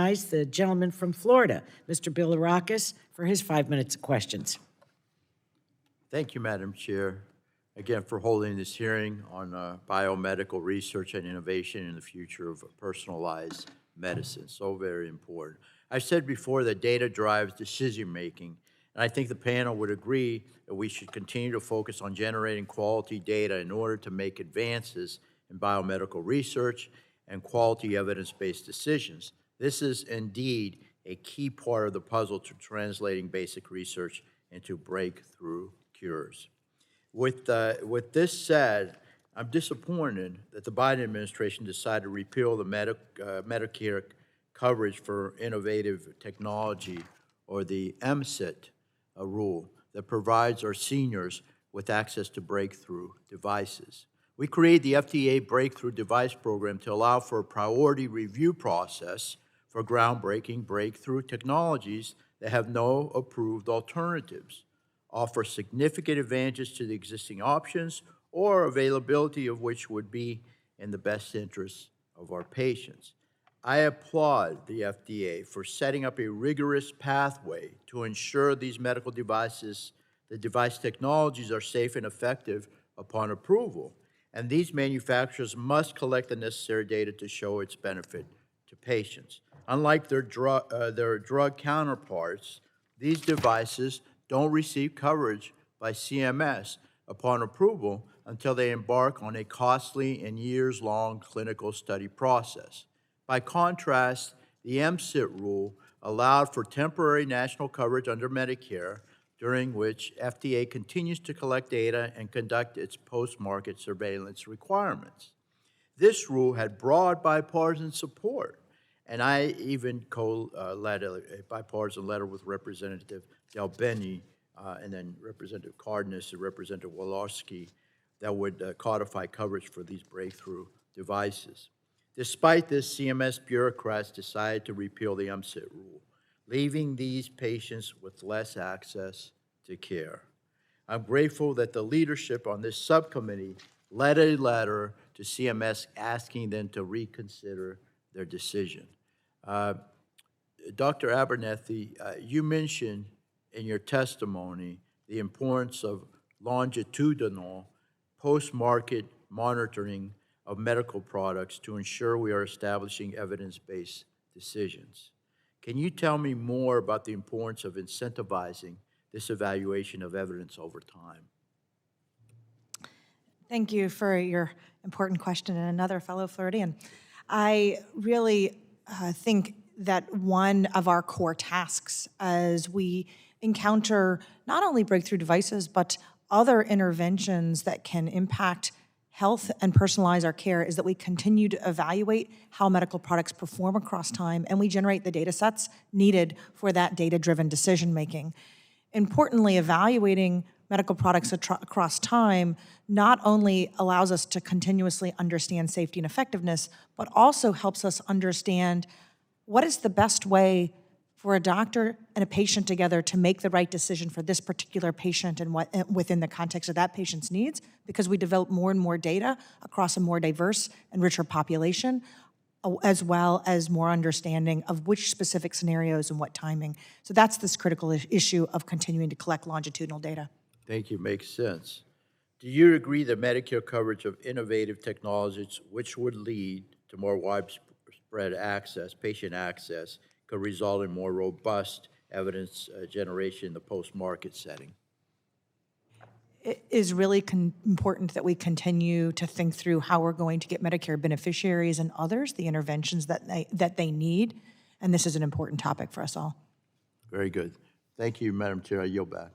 recognize the gentleman from Florida, Mr. Bilirakis, for his 5 minutes of questions. Thank you, Madam Chair, again for holding this hearing on biomedical research and innovation in the future of personalized medicine. So very important. I've said before that data drives decision-making, and I think the panel would agree that we should continue to focus on generating quality data in order to make advances in biomedical research and quality evidence-based decisions. This is indeed a key part of the puzzle to translating basic research into breakthrough cures. With this said, I'm disappointed that the Biden administration decided to repeal the Medicare coverage for innovative technology, or the MCIT rule that provides our seniors with access to breakthrough devices. We created the FDA Breakthrough Device Program to allow for a priority review process for groundbreaking breakthrough technologies that have no approved alternatives, offer significant advantages to the existing options, or availability of which would be in the best interests of our patients. I applaud the FDA for setting up a rigorous pathway to ensure these medical devices, the device technologies, are safe and effective upon approval. And these manufacturers must collect the necessary data to show its benefit to patients. Unlike their drug counterparts, these devices don't receive coverage by CMS upon approval until they embark on a costly and years-long clinical study process. By contrast, the MCIT rule allowed for temporary national coverage under Medicare, during which FDA continues to collect data and conduct its post-market surveillance requirements. This rule had broad bipartisan support, and I even led a bipartisan letter with Representative Del Bene and then Representative Cardenas and Representative Walorski that would codify coverage for these breakthrough devices. Despite this, CMS bureaucrats decided to repeal the MCIT rule, leaving these patients with less access to care. I'm grateful that the leadership on this subcommittee led a letter to CMS asking them to reconsider their decision. Dr. Abernethy, you mentioned in your testimony the importance of longitudinal post-market monitoring of medical products to ensure we are establishing evidence-based decisions. Can you tell me more about the importance of incentivizing this evaluation of evidence over time? Thank you for your important question, and another fellow Floridian. I really think that one of our core tasks as we encounter not only breakthrough devices, but other interventions that can impact health and personalize our care is that we continue to evaluate how medical products perform across time, and we generate the data sets needed for that data-driven decision-making. Importantly, evaluating medical products across time not only allows us to continuously understand safety and effectiveness, but also helps us understand what is the best way for a doctor and a patient together to make the right decision for this particular patient and what within the context of that patient's needs, because we develop more and more data across a more diverse and richer population, as well as more understanding of which specific scenarios and what timing. So that's this critical issue of continuing to collect longitudinal data. Thank you, makes sense. Do you agree that Medicare coverage of innovative technologies, which would lead to more widespread access, patient access, could result in more robust evidence generation in the post-market setting? It is really important that we continue to think through how we're going to get Medicare beneficiaries and others the interventions that they need, and this is an important topic for us all. Very good. Thank you, Madam Chair. I yield back.